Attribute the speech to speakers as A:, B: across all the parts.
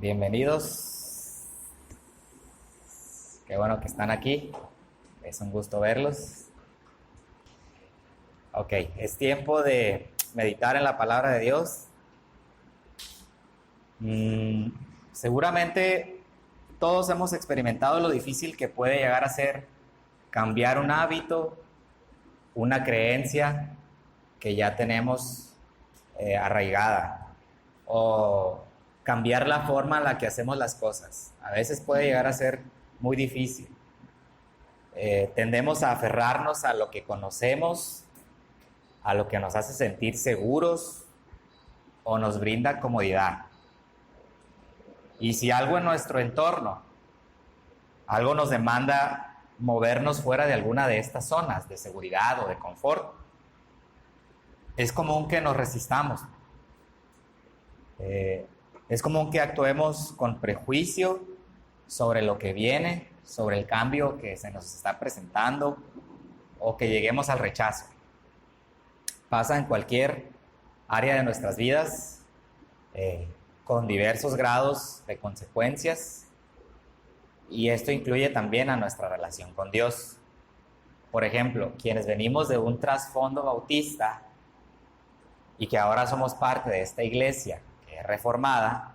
A: Bienvenidos. Qué bueno que están aquí. Es un gusto verlos. Ok, es tiempo de meditar en la palabra de Dios. Seguramente todos hemos experimentado lo difícil que puede llegar a ser cambiar un hábito, una creencia que ya tenemos arraigada, o cambiar la forma en la que hacemos las cosas. A veces puede llegar a ser muy difícil. Tendemos a aferrarnos a lo que conocemos, a lo que nos hace sentir seguros o nos brinda comodidad. Y si algo en nuestro entorno, algo nos demanda movernos fuera de alguna de estas zonas de seguridad o de confort, es común que nos resistamos. Es común que actuemos con prejuicio sobre lo que viene, sobre el cambio que se nos está presentando, o que lleguemos al rechazo. Pasa en cualquier área de nuestras vidas, con diversos grados de consecuencias, y esto incluye también a nuestra relación con Dios. Por ejemplo, quienes venimos de un trasfondo bautista y que ahora somos parte de esta iglesia que es reformada,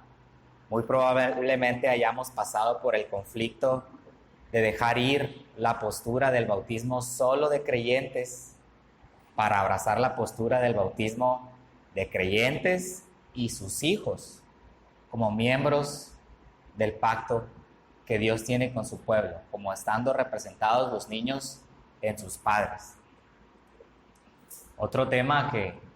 A: muy probablemente hayamos pasado por el conflicto de dejar ir la postura del bautismo solo de creyentes para abrazar la postura del bautismo de creyentes y sus hijos como miembros del pacto que Dios tiene con su pueblo, como estando representados los niños en sus padres. Otro tema que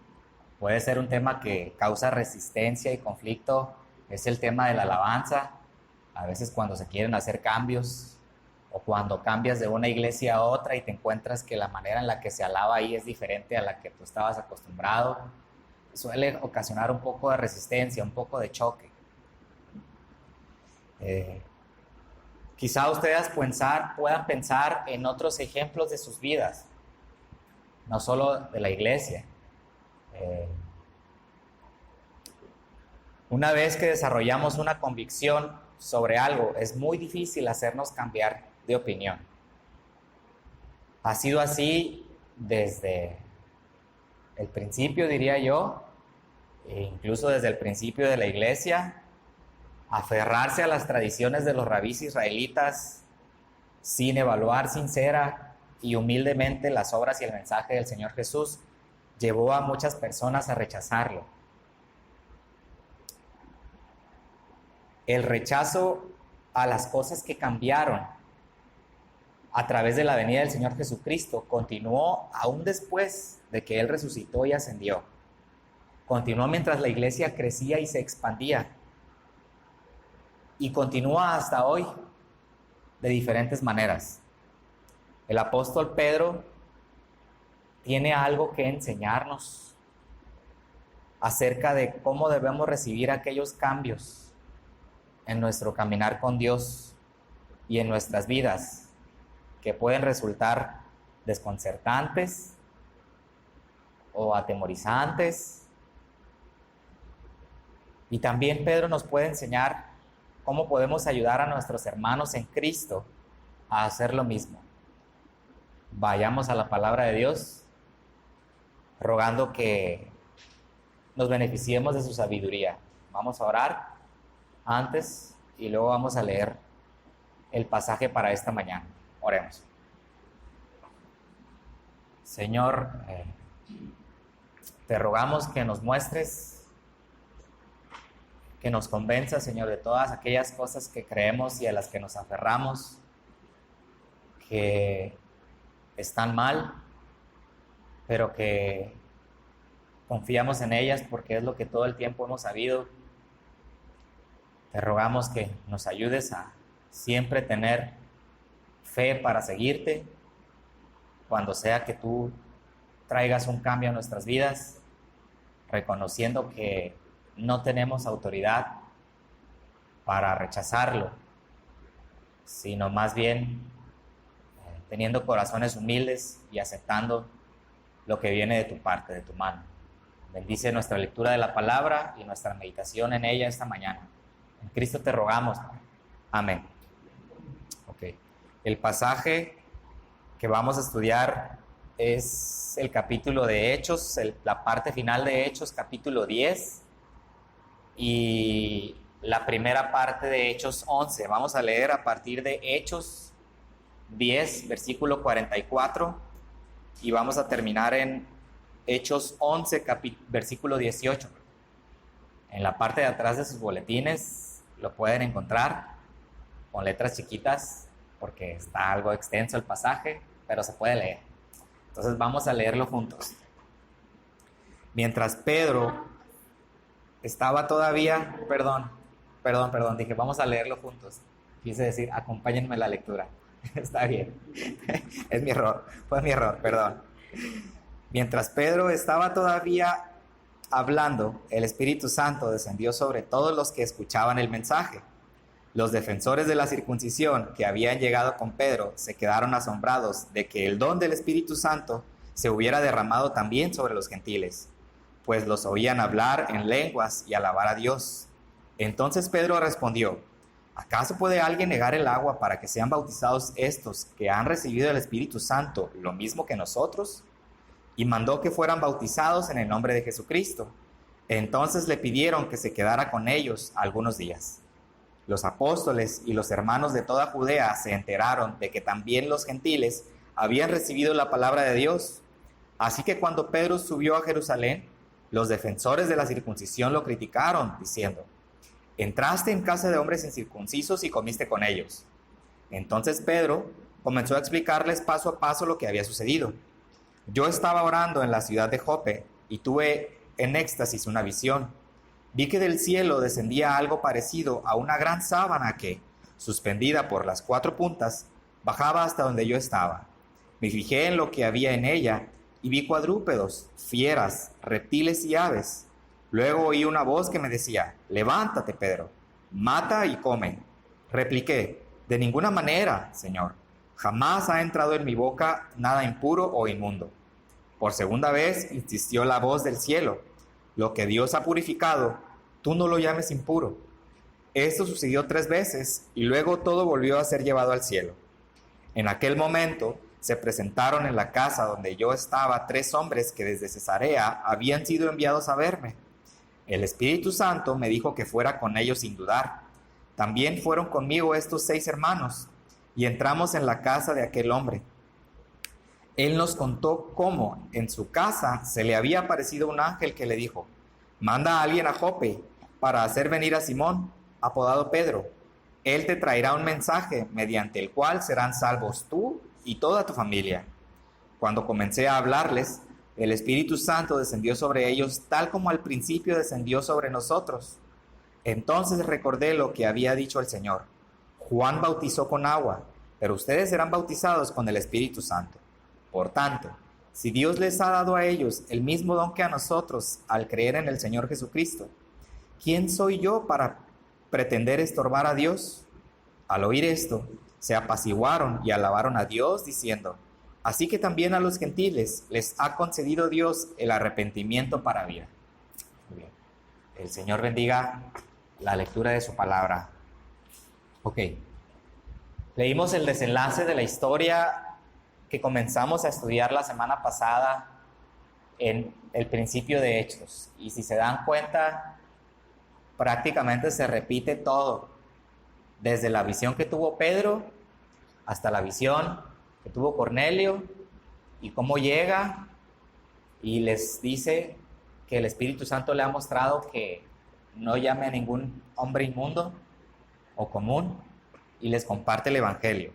A: puede ser un tema que causa resistencia y conflicto es el tema de la alabanza. A veces cuando se quieren hacer cambios, o cuando cambias de una iglesia a otra y te encuentras que la manera en la que se alaba ahí es diferente a la que tú estabas acostumbrado, suele ocasionar un poco de resistencia, un poco de choque. Quizá ustedes puedan pensar en otros ejemplos de sus vidas, no solo de la iglesia. Una vez que desarrollamos una convicción sobre algo, es muy difícil hacernos cambiar de opinión. Ha sido así desde el principio, diría yo, e incluso desde el principio de la iglesia. Aferrarse a las tradiciones de los rabís israelitas sin evaluar sincera y humildemente las obras y el mensaje del Señor Jesús llevó a muchas personas a rechazarlo. El rechazo a las cosas que cambiaron a través de la venida del Señor Jesucristo continuó aún después de que Él resucitó y ascendió. Continuó mientras la iglesia crecía y se expandía. Y continúa hasta hoy de diferentes maneras. El apóstol Pedro tiene algo que enseñarnos acerca de cómo debemos recibir aquellos cambios en nuestro caminar con Dios y en nuestras vidas, que pueden resultar desconcertantes o atemorizantes. Y también Pedro nos puede enseñar cómo podemos ayudar a nuestros hermanos en Cristo a hacer lo mismo. Vayamos a la palabra de Dios, rogando que nos beneficiemos de su sabiduría. Vamos a orar antes y luego vamos a leer el pasaje para esta mañana. Oremos. Señor, te rogamos que nos muestres, que nos convenzas, Señor, de todas aquellas cosas que creemos y a las que nos aferramos, que están mal, pero que confiamos en ellas porque es lo que todo el tiempo hemos sabido. Te rogamos que nos ayudes a siempre tener fe para seguirte, cuando sea que tú traigas un cambio a nuestras vidas, reconociendo que no tenemos autoridad para rechazarlo, sino más bien teniendo corazones humildes y aceptando lo que viene de tu parte, de tu mano. Bendice nuestra lectura de la palabra y nuestra meditación en ella esta mañana. En Cristo te rogamos. Amén. Ok. El pasaje que vamos a estudiar es el capítulo de Hechos, la parte final de Hechos, capítulo 10, y la primera parte de Hechos 11. Vamos a leer a partir de Hechos 10, versículo 44, y vamos a terminar en Hechos 11, versículo 18. En la parte de atrás de sus boletines lo pueden encontrar con letras chiquitas porque está algo extenso el pasaje, pero se puede leer. Entonces vamos a leerlo juntos. Mientras Pedro estaba todavía, perdón, dije, vamos a leerlo juntos. Quise decir, acompáñenme en la lectura. Está bien. Es mi error, fue mi error, perdón. Mientras Pedro estaba todavía hablando, el Espíritu Santo descendió sobre todos los que escuchaban el mensaje. Los defensores de la circuncisión que habían llegado con Pedro se quedaron asombrados de que el don del Espíritu Santo se hubiera derramado también sobre los gentiles, pues los oían hablar en lenguas y alabar a Dios. Entonces Pedro respondió: ¿acaso puede alguien negar el agua para que sean bautizados estos que han recibido el Espíritu Santo lo mismo que nosotros? Y mandó que fueran bautizados en el nombre de Jesucristo. Entonces le pidieron que se quedara con ellos algunos días. Los apóstoles y los hermanos de toda Judea se enteraron de que también los gentiles habían recibido la palabra de Dios. Así que cuando Pedro subió a Jerusalén, los defensores de la circuncisión lo criticaron, diciendo: entraste en casa de hombres incircuncisos y comiste con ellos. Entonces Pedro comenzó a explicarles paso a paso lo que había sucedido. Yo estaba orando en la ciudad de Jope y tuve en éxtasis una visión. Vi que del cielo descendía algo parecido a una gran sábana que, suspendida por las 4 puntas, bajaba hasta donde yo estaba. Me fijé en lo que había en ella y vi cuadrúpedos, fieras, reptiles y aves. Luego oí una voz que me decía: levántate, Pedro, mata y come. Repliqué: de ninguna manera, Señor. Jamás ha entrado en mi boca nada impuro o inmundo. Por segunda vez insistió la voz del cielo: lo que Dios ha purificado, tú no lo llames impuro. Esto sucedió 3 veces y luego todo volvió a ser llevado al cielo. En aquel momento se presentaron en la casa donde yo estaba 3 hombres que desde Cesarea habían sido enviados a verme. El Espíritu Santo me dijo que fuera con ellos sin dudar. También fueron conmigo estos 6 hermanos y entramos en la casa de aquel hombre. Él nos contó cómo en su casa se le había aparecido un ángel que le dijo: manda a alguien a Jope para hacer venir a Simón, apodado Pedro. Él te traerá un mensaje mediante el cual serán salvos tú y toda tu familia. Cuando comencé a hablarles, el Espíritu Santo descendió sobre ellos tal como al principio descendió sobre nosotros. Entonces recordé lo que había dicho el Señor: Juan bautizó con agua, pero ustedes serán bautizados con el Espíritu Santo. Por tanto, si Dios les ha dado a ellos el mismo don que a nosotros al creer en el Señor Jesucristo, ¿quién soy yo para pretender estorbar a Dios? Al oír esto, se apaciguaron y alabaron a Dios diciendo: así que también a los gentiles les ha concedido Dios el arrepentimiento para vida. Muy bien. El Señor bendiga la lectura de su palabra. Ok. Leímos el desenlace de la historia que comenzamos a estudiar la semana pasada en el principio de Hechos. Y si se dan cuenta, prácticamente se repite todo, desde la visión que tuvo Pedro hasta la visión que tuvo Cornelio y cómo llega y les dice que el Espíritu Santo le ha mostrado que no llame a ningún hombre inmundo o común y les comparte el Evangelio.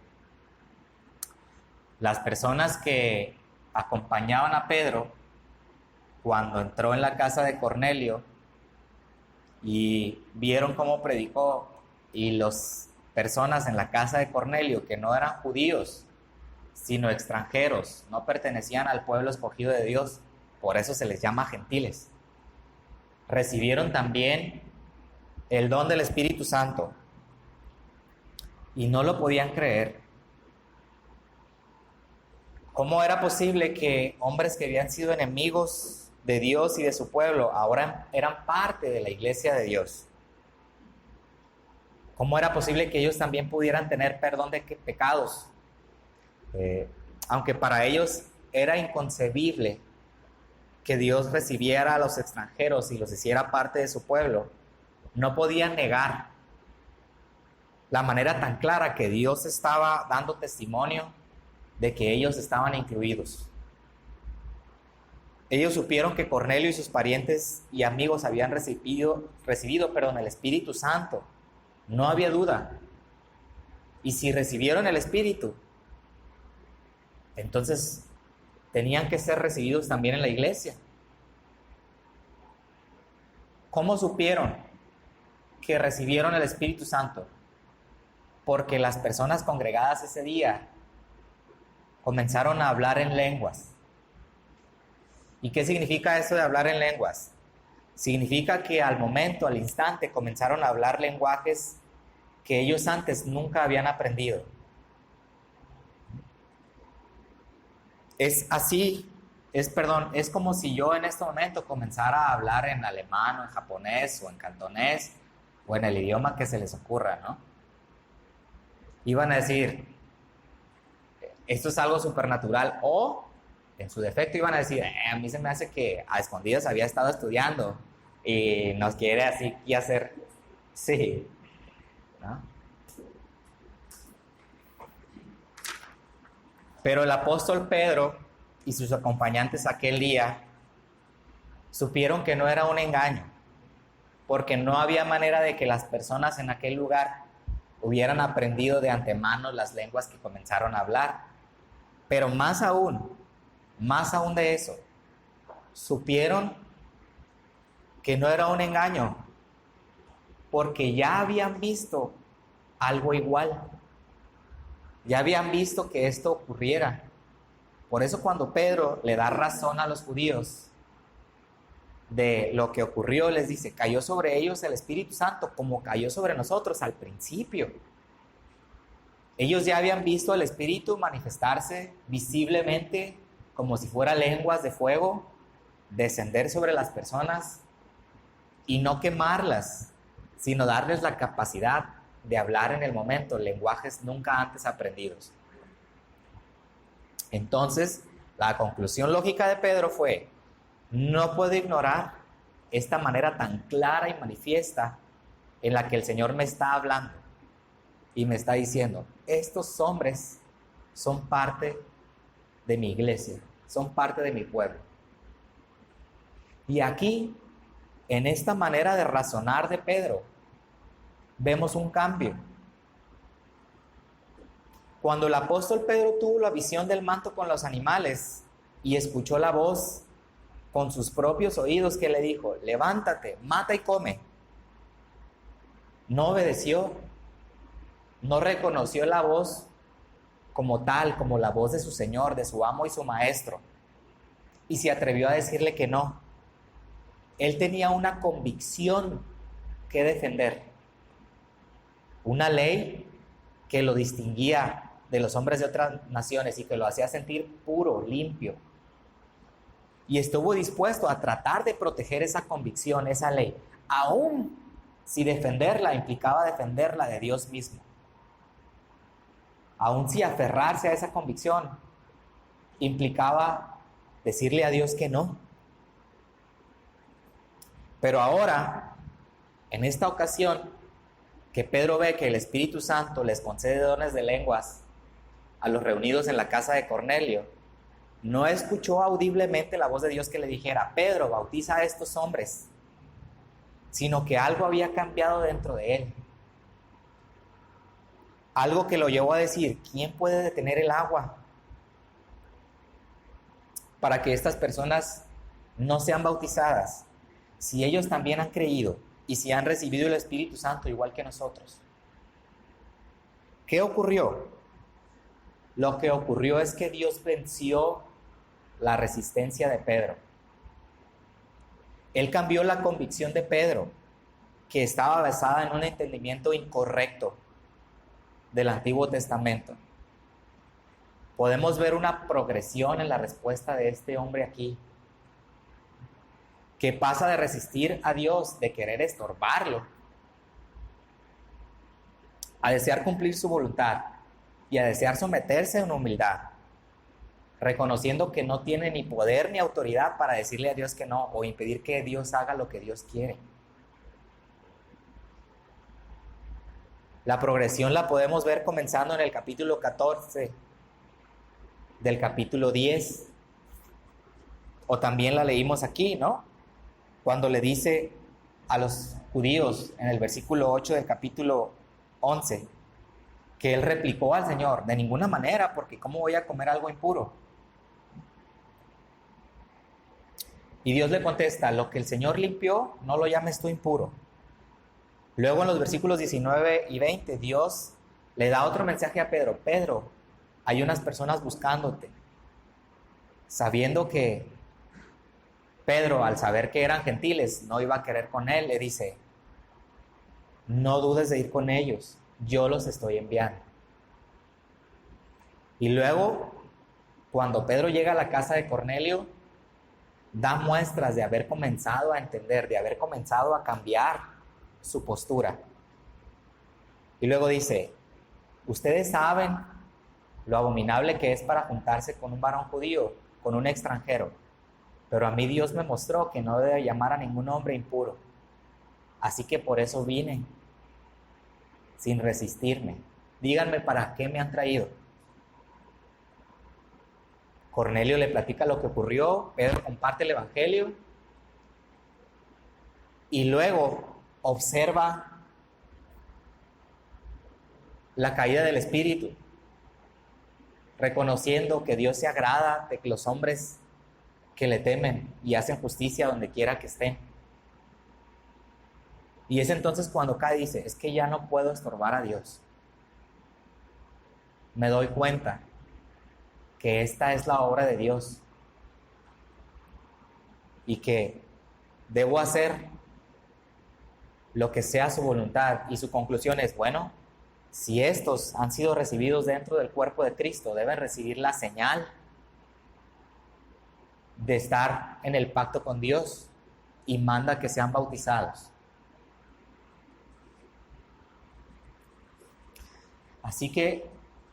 A: Las personas que acompañaban a Pedro cuando entró en la casa de Cornelio y vieron cómo predicó, y las personas en la casa de Cornelio que no eran judíos, sino extranjeros, no pertenecían al pueblo escogido de Dios, por eso se les llama gentiles, recibieron también el don del Espíritu Santo y no lo podían creer. ¿Cómo era posible que hombres que habían sido enemigos de Dios y de su pueblo ahora eran parte de la iglesia de Dios? ¿Cómo era posible que ellos también pudieran tener perdón de pecados? Aunque para ellos era inconcebible que Dios recibiera a los extranjeros y los hiciera parte de su pueblo, no podían negar la manera tan clara que Dios estaba dando testimonio de que ellos estaban incluidos. Ellos supieron que Cornelio y sus parientes y amigos habían recibido el Espíritu Santo. No había duda. Y si recibieron el Espíritu, entonces tenían que ser recibidos también en la iglesia. ¿Cómo supieron que recibieron el Espíritu Santo? Porque las personas congregadas ese día comenzaron a hablar en lenguas. ¿Y qué significa eso de hablar en lenguas? Significa que al momento, al instante, comenzaron a hablar lenguajes que ellos antes nunca habían aprendido. Es como si yo en este momento comenzara a hablar en alemán o en japonés o en cantonés o en el idioma que se les ocurra, ¿no? Iban a decir, esto es algo supernatural, o en su defecto iban a decir, a mí se me hace que a escondidas había estado estudiando y nos quiere así y hacer, sí, ¿no? Pero el apóstol Pedro y sus acompañantes aquel día supieron que no era un engaño, porque no había manera de que las personas en aquel lugar hubieran aprendido de antemano las lenguas que comenzaron a hablar. Pero más aún de eso, supieron que no era un engaño, porque ya habían visto algo igual. Ya habían visto que esto ocurriera. Por eso cuando Pedro le da razón a los judíos de lo que ocurrió, les dice, cayó sobre ellos el Espíritu Santo como cayó sobre nosotros al principio. Ellos ya habían visto al Espíritu manifestarse visiblemente como si fuera lenguas de fuego, descender sobre las personas y no quemarlas, sino darles la capacidad de hablar en el momento lenguajes nunca antes aprendidos. Entonces, la conclusión lógica de Pedro fue, no puedo ignorar esta manera tan clara y manifiesta en la que el Señor me está hablando y me está diciendo, estos hombres son parte de mi iglesia, son parte de mi pueblo. Y aquí, en esta manera de razonar de Pedro, vemos un cambio. Cuando el apóstol Pedro tuvo la visión del manto con los animales y escuchó la voz con sus propios oídos que le dijo, levántate, mata y come, no obedeció, no reconoció la voz como tal, como la voz de su Señor, de su amo y su maestro, y se atrevió a decirle que no. Él tenía una convicción que defender, una ley que lo distinguía de los hombres de otras naciones y que lo hacía sentir puro, limpio. Y estuvo dispuesto a tratar de proteger esa convicción, esa ley, aun si defenderla implicaba defenderla de Dios mismo. Aun si aferrarse a esa convicción implicaba decirle a Dios que no. Pero ahora, en esta ocasión, que Pedro ve que el Espíritu Santo les concede dones de lenguas a los reunidos en la casa de Cornelio, no escuchó audiblemente la voz de Dios que le dijera, Pedro, bautiza a estos hombres, sino que algo había cambiado dentro de él. Algo que lo llevó a decir, ¿quién puede detener el agua para que estas personas no sean bautizadas si ellos también han creído y si han recibido el Espíritu Santo igual que nosotros? ¿Qué ocurrió? Lo que ocurrió es que Dios venció la resistencia de Pedro. Él cambió la convicción de Pedro, que estaba basada en un entendimiento incorrecto del Antiguo Testamento. Podemos ver una progresión en la respuesta de este hombre aquí, que pasa de resistir a Dios, de querer estorbarlo, a desear cumplir su voluntad y a desear someterse en humildad, reconociendo que no tiene ni poder ni autoridad para decirle a Dios que no o impedir que Dios haga lo que Dios quiere. La progresión la podemos ver comenzando en el capítulo 14 del capítulo 10, o también la leímos aquí, ¿no? Cuando le dice a los judíos en el versículo 8 del capítulo 11 que él replicó al Señor: de ninguna manera, porque ¿cómo voy a comer algo impuro? Y Dios le contesta: lo que el Señor limpió, no lo llames tú impuro. Luego en los versículos 19 y 20, Dios le da otro mensaje a Pedro: Pedro, hay unas personas buscándote. Sabiendo que Pedro, al saber que eran gentiles, no iba a querer con él, le dice: no dudes de ir con ellos, yo los estoy enviando. Y luego, cuando Pedro llega a la casa de Cornelio, da muestras de haber comenzado a entender, de haber comenzado a cambiar su postura. Y luego dice: ustedes saben lo abominable que es para juntarse con un varón judío, con un extranjero, pero a mí Dios me mostró que no debe llamar a ningún hombre impuro. Así que por eso vine, sin resistirme. Díganme para qué me han traído. Cornelio le platica lo que ocurrió, Pedro comparte el evangelio y luego observa la caída del espíritu, reconociendo que Dios se agrada de que los hombres que le temen y hacen justicia donde quiera que estén. Y es entonces cuando cae y dice: es que ya no puedo estorbar a Dios. Me doy cuenta que esta es la obra de Dios y que debo hacer lo que sea su voluntad. Y su conclusión es: bueno, si estos han sido recibidos dentro del cuerpo de Cristo, deben recibir la señal de estar en el pacto con Dios, y manda que sean bautizados. Así que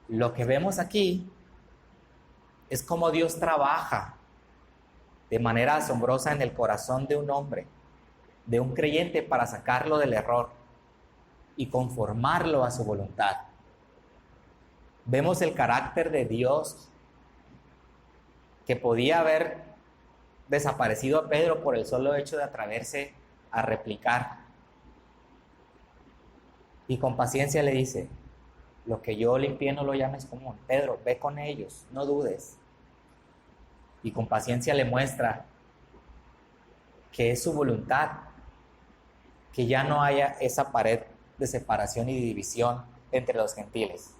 A: lo que vemos aquí es cómo Dios trabaja de manera asombrosa en el corazón de un hombre, de un creyente, para sacarlo del error y conformarlo a su voluntad. Vemos el carácter de Dios que podía haber desaparecido a Pedro por el solo hecho de atreverse a replicar. Y con paciencia le dice: lo que yo limpié no lo llames común. Pedro, ve con ellos, no dudes. Y con paciencia le muestra que es su voluntad que ya no haya esa pared de separación y división entre los gentiles.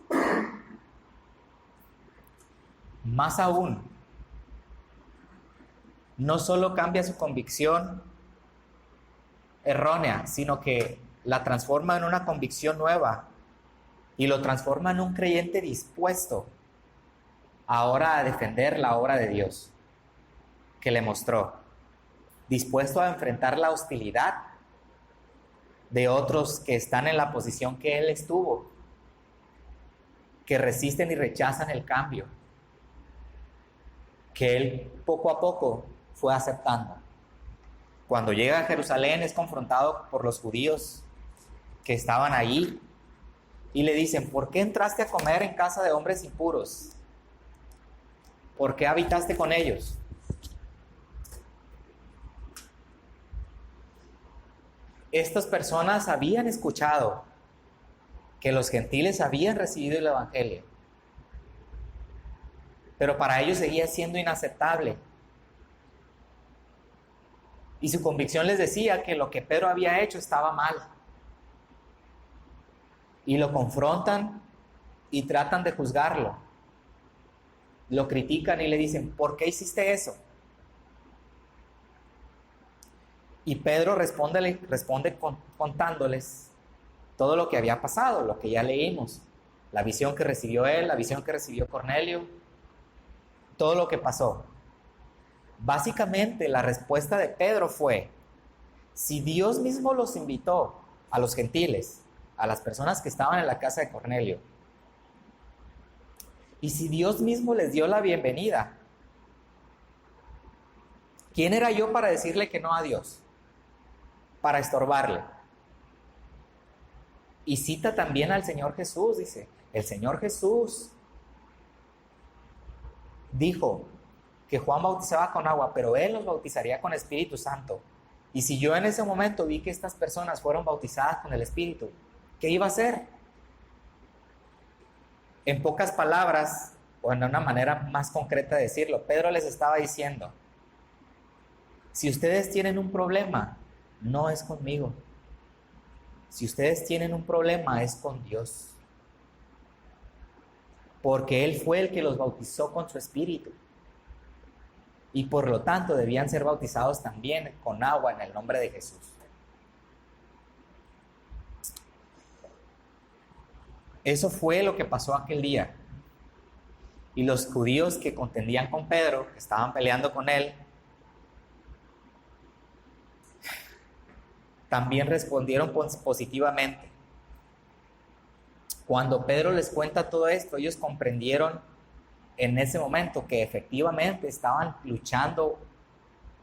A: Más aún, no solo cambia su convicción errónea, sino que la transforma en una convicción nueva y lo transforma en un creyente dispuesto ahora a defender la obra de Dios que le mostró, dispuesto a enfrentar la hostilidad de otros que están en la posición que él estuvo, que resisten y rechazan el cambio, que él poco a poco fue aceptando. Cuando llega a Jerusalén es confrontado por los judíos que estaban ahí y le dicen: ¿por qué entraste a comer en casa de hombres impuros? ¿Por qué habitaste con ellos? Estas personas habían escuchado que los gentiles habían recibido el evangelio, pero para ellos seguía siendo inaceptable. Y su convicción les decía que lo que Pedro había hecho estaba mal. Y lo confrontan y tratan de juzgarlo. Lo critican y le dicen: ¿por qué hiciste eso? Y Pedro responde contándoles todo lo que había pasado, lo que ya leímos, la visión que recibió él, la visión que recibió Cornelio, todo lo que pasó. Básicamente la respuesta de Pedro fue: si Dios mismo los invitó a los gentiles a las personas que estaban en la casa de Cornelio. Y si Dios mismo les dio la bienvenida, ¿quién era yo para decirle que no a Dios? Para estorbarle. Y cita también al Señor Jesús, dice, el Señor Jesús dijo que Juan bautizaba con agua, pero Él los bautizaría con Espíritu Santo. Y si yo en ese momento vi que estas personas fueron bautizadas con el Espíritu, ¿qué iba a hacer? En pocas palabras, o en una manera más concreta de decirlo, Pedro les estaba diciendo, si ustedes tienen un problema, no es conmigo. Si ustedes tienen un problema, es con Dios. Porque Él fue el que los bautizó con su Espíritu. Y por lo tanto debían ser bautizados también con agua en el nombre de Jesús. Eso fue lo que pasó aquel día. Y los judíos que contendían con Pedro, que estaban peleando con él, también respondieron positivamente. Cuando Pedro les cuenta todo esto, ellos comprendieron en ese momento que efectivamente estaban luchando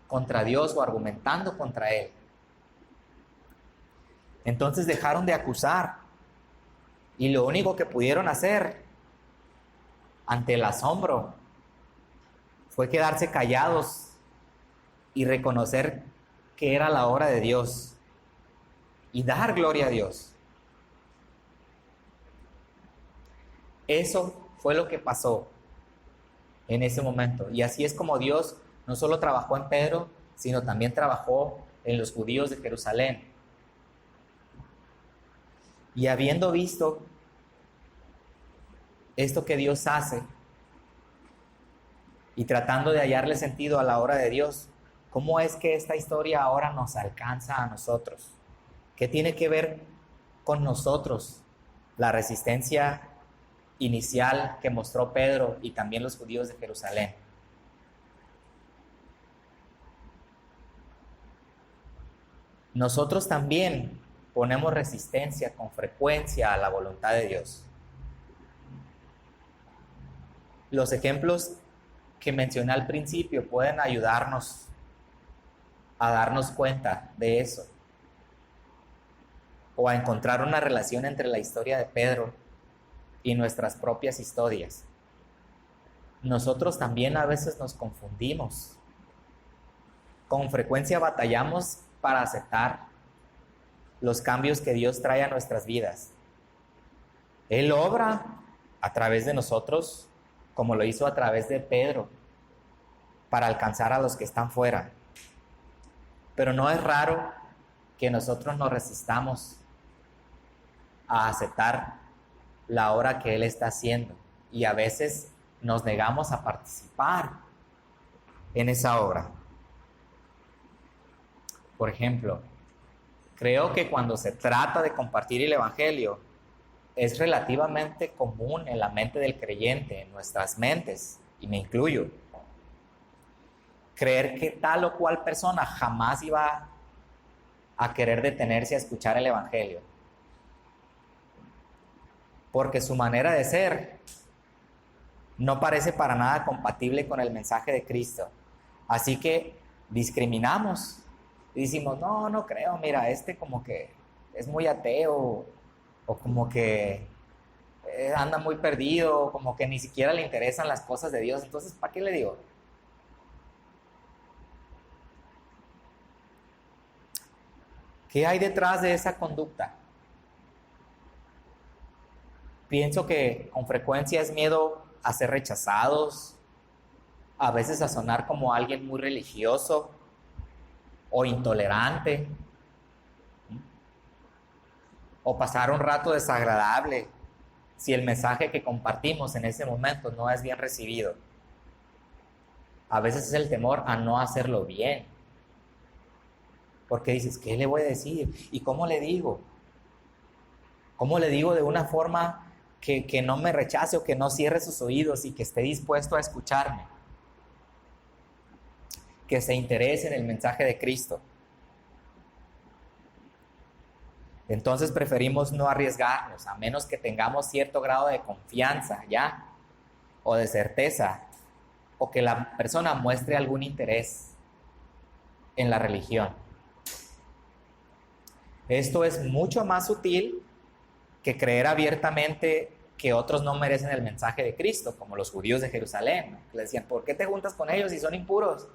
A: contra Dios o argumentando contra Él. Entonces dejaron de acusar y lo único que pudieron hacer ante el asombro fue quedarse callados y reconocer que era la obra de Dios y dar gloria a Dios. Eso fue lo que pasó en ese momento. Y así es como Dios no solo trabajó en Pedro, sino también trabajó en los judíos de Jerusalén. Y habiendo visto esto que Dios hace y tratando de hallarle sentido a la obra de Dios, ¿cómo es que esta historia ahora nos alcanza a nosotros? ¿Qué tiene que ver con nosotros la resistencia inicial que mostró Pedro y también los judíos de Jerusalén? Nosotros también ponemos resistencia con frecuencia a la voluntad de Dios. Los ejemplos que mencioné al principio pueden ayudarnos a darnos cuenta de eso, o a encontrar una relación entre la historia de Pedro y nuestras propias historias. Nosotros también a veces nos confundimos. Con frecuencia batallamos para aceptar los cambios que Dios trae a nuestras vidas. Él obra a través de nosotros, como lo hizo a través de Pedro, para alcanzar a los que están fuera. Pero no es raro que nosotros nos resistamos a aceptar la obra que Él está haciendo, y a veces nos negamos a participar en esa obra. Por ejemplo, creo que cuando se trata de compartir el Evangelio, es relativamente común en la mente del creyente, en nuestras mentes, y me incluyo, creer que tal o cual persona jamás iba a querer detenerse a escuchar el Evangelio, porque su manera de ser no parece para nada compatible con el mensaje de Cristo. Así que discriminamos y decimos, no creo, mira, como que es muy ateo, o como que anda muy perdido, como que ni siquiera le interesan las cosas de Dios, entonces ¿para qué le digo? ¿Qué hay detrás de esa conducta? Pienso que con frecuencia es miedo a ser rechazados, a veces a sonar como alguien muy religioso o intolerante, o pasar un rato desagradable si el mensaje que compartimos en ese momento no es bien recibido. A veces es el temor a no hacerlo bien, porque dices, ¿qué le voy a decir? ¿Y cómo le digo? ¿Cómo le digo de una forma que no me rechace o que no cierre sus oídos y que esté dispuesto a escucharme? Que se interese en el mensaje de Cristo. Entonces preferimos no arriesgarnos, a menos que tengamos cierto grado de confianza ya, o de certeza, o que la persona muestre algún interés en la religión. Esto es mucho más sutil que creer abiertamente que otros no merecen el mensaje de Cristo, como los judíos de Jerusalén, ¿no? Que le decían, ¿por qué te juntas con ellos si son impuros?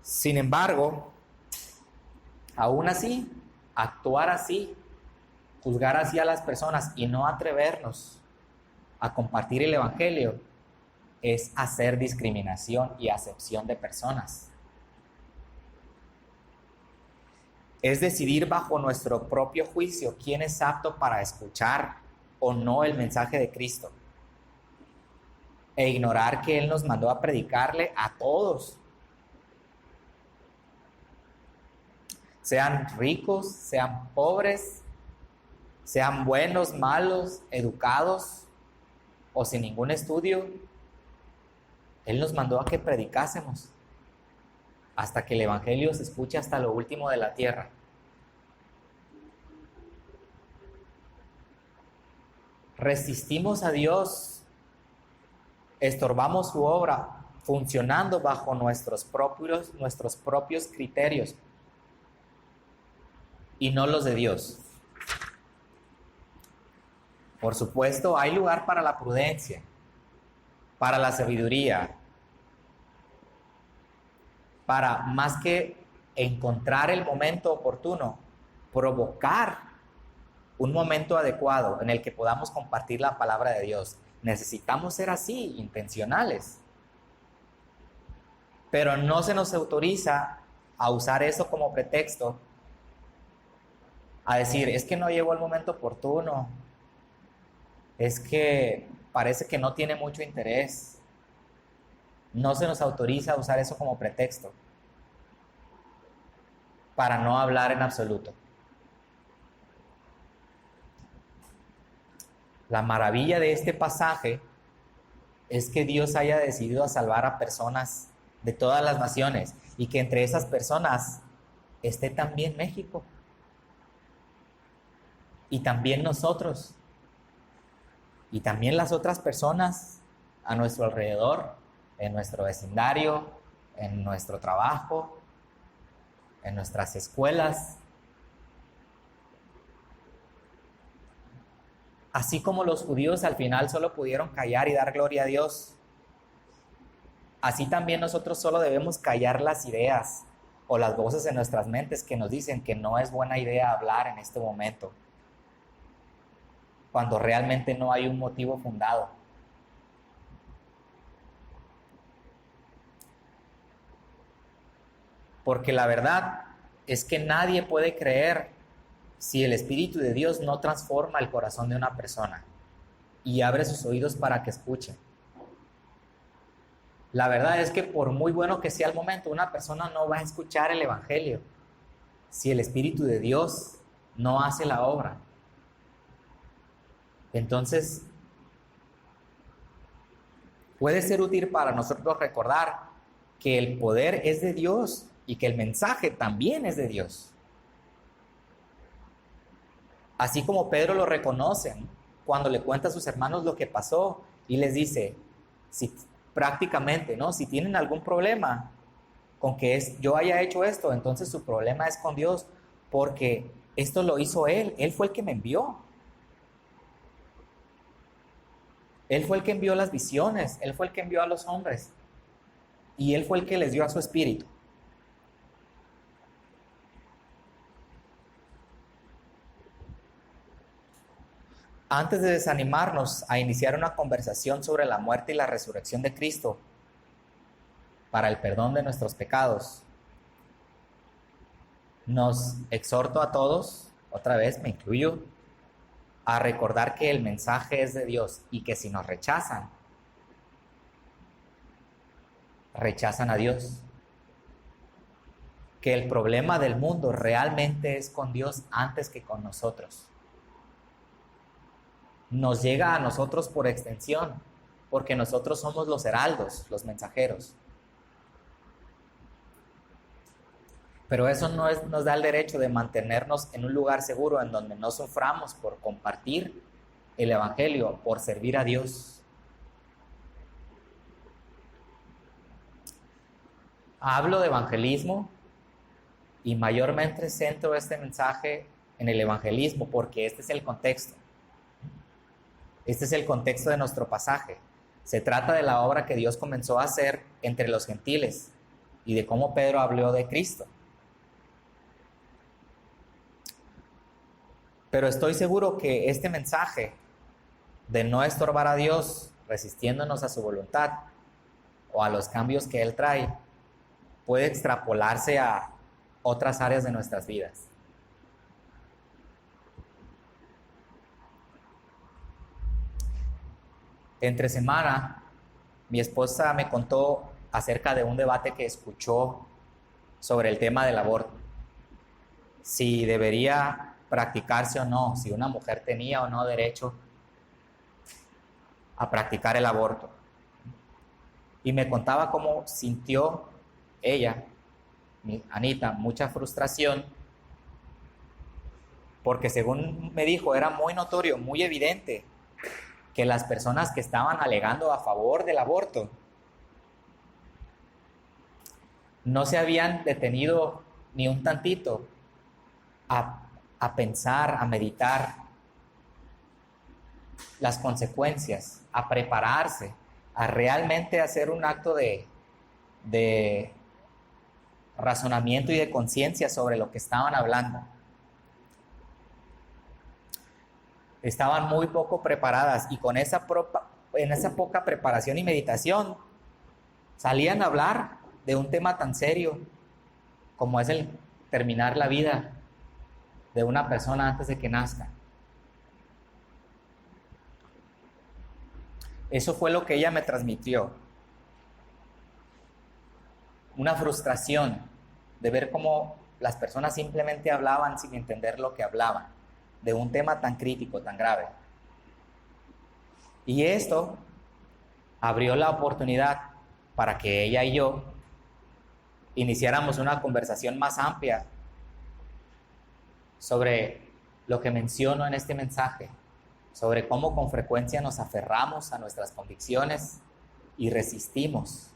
A: Sin embargo, aún así, actuar así, juzgar así a las personas y no atrevernos a compartir el evangelio es hacer discriminación y acepción de personas. Es decidir bajo nuestro propio juicio quién es apto para escuchar o no el mensaje de Cristo, e ignorar que Él nos mandó a predicarle a todos, sean ricos, sean pobres, sean buenos, malos, educados o sin ningún estudio. Él nos mandó a que predicásemos hasta que el evangelio se escuche hasta lo último de la tierra. Resistimos a Dios, estorbamos su obra, funcionando bajo nuestros propios criterios y no los de Dios. Por supuesto, hay lugar para la prudencia, para la sabiduría, para más que encontrar el momento oportuno, provocar un momento adecuado en el que podamos compartir la palabra de Dios. Necesitamos ser así, intencionales. Pero no se nos autoriza a usar eso como pretexto, a decir, es que no llegó el momento oportuno, es que parece que no tiene mucho interés. No se nos autoriza a usar eso como pretexto para no hablar en absoluto. La maravilla de este pasaje es que Dios haya decidido a salvar a personas de todas las naciones y que entre esas personas esté también México y también nosotros y también las otras personas a nuestro alrededor, en nuestro vecindario, en nuestro trabajo, en nuestras escuelas. Así como los judíos al final solo pudieron callar y dar gloria a Dios, así también nosotros solo debemos callar las ideas o las voces en nuestras mentes que nos dicen que no es buena idea hablar en este momento, cuando realmente no hay un motivo fundado. Porque la verdad es que nadie puede creer si el Espíritu de Dios no transforma el corazón de una persona y abre sus oídos para que escuche. La verdad es que por muy bueno que sea el momento, una persona no va a escuchar el evangelio si el Espíritu de Dios no hace la obra. Entonces, puede ser útil para nosotros recordar que el poder es de Dios y que el mensaje también es de Dios. Así como Pedro lo reconoce cuando le cuenta a sus hermanos lo que pasó y les dice, si prácticamente, ¿no? Si tienen algún problema con que yo haya hecho esto, entonces su problema es con Dios, porque esto lo hizo Él fue el que me envió. Él fue el que envió las visiones, Él fue el que envió a los hombres y Él fue el que les dio a su espíritu. Antes de desanimarnos a iniciar una conversación sobre la muerte y la resurrección de Cristo para el perdón de nuestros pecados, nos exhorto a todos, otra vez me incluyo, a recordar que el mensaje es de Dios y que si nos rechazan, rechazan a Dios. Que el problema del mundo realmente es con Dios antes que con nosotros. Nos llega a nosotros por extensión, porque nosotros somos los heraldos, los mensajeros. Pero eso no nos da el derecho de mantenernos en un lugar seguro en donde no suframos por compartir el Evangelio, por servir a Dios. Hablo de evangelismo y mayormente centro este mensaje en el evangelismo porque este es el contexto. Este es el contexto de nuestro pasaje. Se trata de la obra que Dios comenzó a hacer entre los gentiles y de cómo Pedro habló de Cristo. Pero estoy seguro que este mensaje de no estorbar a Dios resistiéndonos a su voluntad o a los cambios que Él trae puede extrapolarse a otras áreas de nuestras vidas. Entre semana, mi esposa me contó acerca de un debate que escuchó sobre el tema del aborto. Si debería practicarse o no, si una mujer tenía o no derecho a practicar el aborto. Y me contaba cómo sintió ella, Anita, mucha frustración, porque según me dijo, era muy notorio, muy evidente, que las personas que estaban alegando a favor del aborto no se habían detenido ni un tantito a pensar, a meditar las consecuencias, a prepararse, a realmente hacer un acto de razonamiento y de conciencia sobre lo que estaban hablando. Estaban muy poco preparadas y en esa poca preparación y meditación salían a hablar de un tema tan serio como es el terminar la vida de una persona antes de que nazca. Eso fue lo que ella me transmitió. Una frustración de ver cómo las personas simplemente hablaban sin entender lo que hablaban, de un tema tan crítico, tan grave. Y esto abrió la oportunidad para que ella y yo iniciáramos una conversación más amplia sobre lo que menciono en este mensaje, sobre cómo con frecuencia nos aferramos a nuestras convicciones y resistimos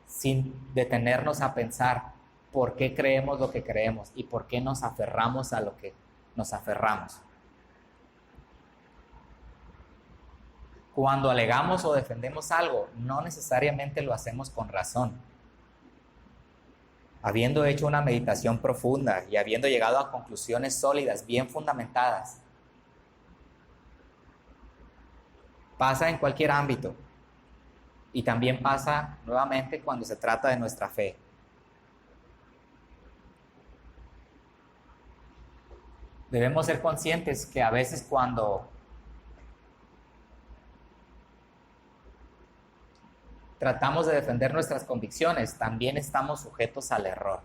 A: sin detenernos a pensar por qué creemos lo que creemos y por qué nos aferramos a lo que nos aferramos. Cuando alegamos o defendemos algo, no necesariamente lo hacemos con razón. Habiendo hecho una meditación profunda y habiendo llegado a conclusiones sólidas, bien fundamentadas, pasa en cualquier ámbito y también pasa nuevamente cuando se trata de nuestra fe. Debemos ser conscientes que a veces cuando tratamos de defender nuestras convicciones, también estamos sujetos al error.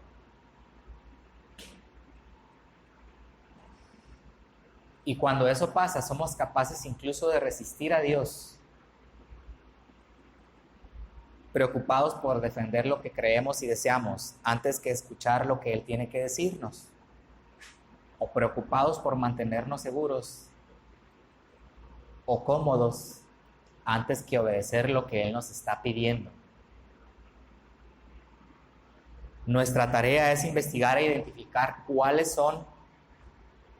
A: Y cuando eso pasa, somos capaces incluso de resistir a Dios, preocupados por defender lo que creemos y deseamos antes que escuchar lo que Él tiene que decirnos, o preocupados por mantenernos seguros o cómodos antes que obedecer lo que Él nos está pidiendo. Nuestra tarea es investigar e identificar cuáles son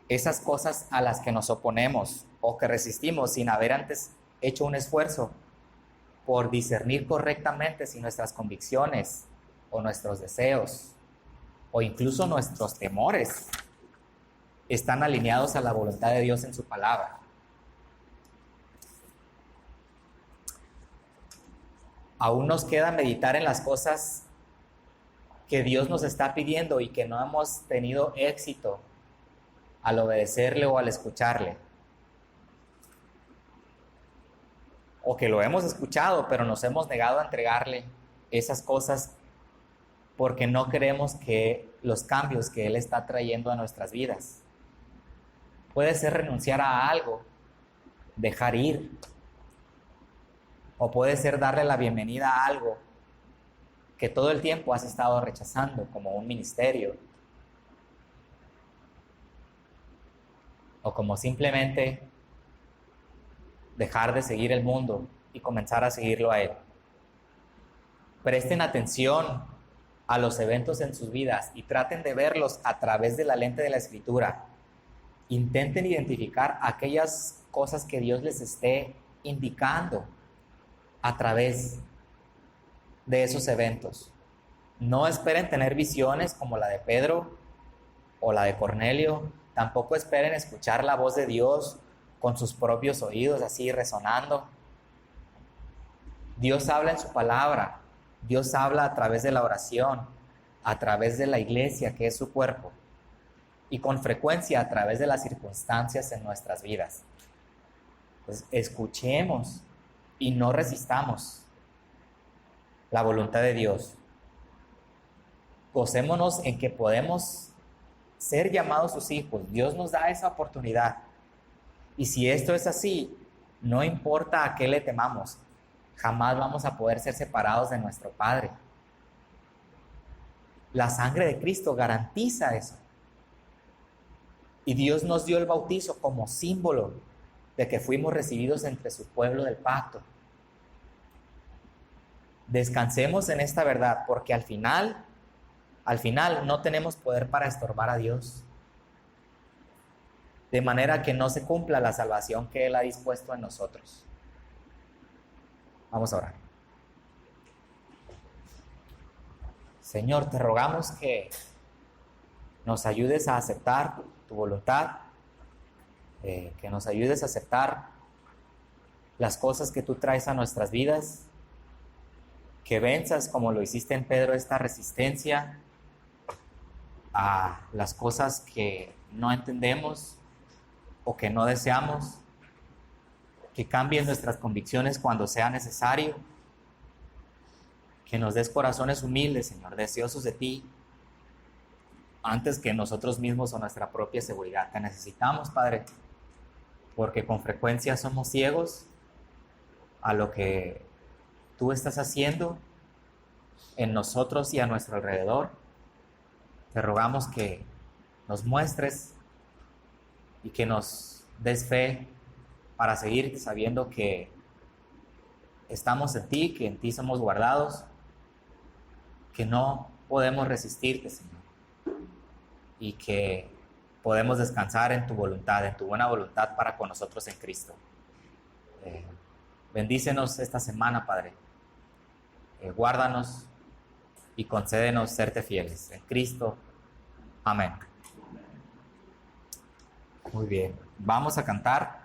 A: esas cosas a las que nos oponemos o que resistimos sin haber antes hecho un esfuerzo por discernir correctamente si nuestras convicciones o nuestros deseos o incluso nuestros temores están alineados a la voluntad de Dios en su palabra. Aún nos queda meditar en las cosas que Dios nos está pidiendo y que no hemos tenido éxito al obedecerle o al escucharle. O que lo hemos escuchado, pero nos hemos negado a entregarle esas cosas porque no queremos que los cambios que Él está trayendo a nuestras vidas. Puede ser renunciar a algo, dejar ir, o puede ser darle la bienvenida a algo que todo el tiempo has estado rechazando como un ministerio, o como simplemente dejar de seguir el mundo y comenzar a seguirlo a Él. Presten atención a los eventos en sus vidas y traten de verlos a través de la lente de la Escritura. Intenten identificar aquellas cosas que Dios les esté indicando a través de esos eventos. No esperen tener visiones como la de Pedro o la de Cornelio. Tampoco esperen escuchar la voz de Dios con sus propios oídos, así resonando. Dios habla en su palabra. Dios habla a través de la oración, a través de la iglesia, que es su cuerpo, y con frecuencia a través de las circunstancias en nuestras vidas. Pues escuchemos y no resistamos la voluntad de Dios. Gocémonos en que podemos ser llamados sus hijos. Dios nos da esa oportunidad. Y si esto es así, no importa a qué le temamos, jamás vamos a poder ser separados de nuestro Padre. La sangre de Cristo garantiza eso. Y Dios nos dio el bautizo como símbolo de que fuimos recibidos entre su pueblo del pacto. Descansemos en esta verdad, porque al final no tenemos poder para estorbar a Dios, de manera que no se cumpla la salvación que Él ha dispuesto en nosotros. Vamos a orar. Señor, te rogamos que nos ayudes a aceptar tu voluntad, que nos ayudes a aceptar las cosas que tú traes a nuestras vidas, que venzas, como lo hiciste en Pedro, esta resistencia a las cosas que no entendemos o que no deseamos, que cambien nuestras convicciones cuando sea necesario, que nos des corazones humildes, Señor, deseosos de ti, antes que nosotros mismos o nuestra propia seguridad. Te necesitamos, Padre, porque con frecuencia somos ciegos a lo que tú estás haciendo en nosotros y a nuestro alrededor. Te rogamos que nos muestres y que nos des fe para seguir sabiendo que estamos en ti, que en ti somos guardados, que no podemos resistirte, Señor, y que podemos descansar en tu voluntad, en tu buena voluntad para con nosotros en Cristo. Bendícenos esta semana, Padre. Guárdanos y concédenos serte fieles. En Cristo. Amén. Muy bien. Vamos a cantar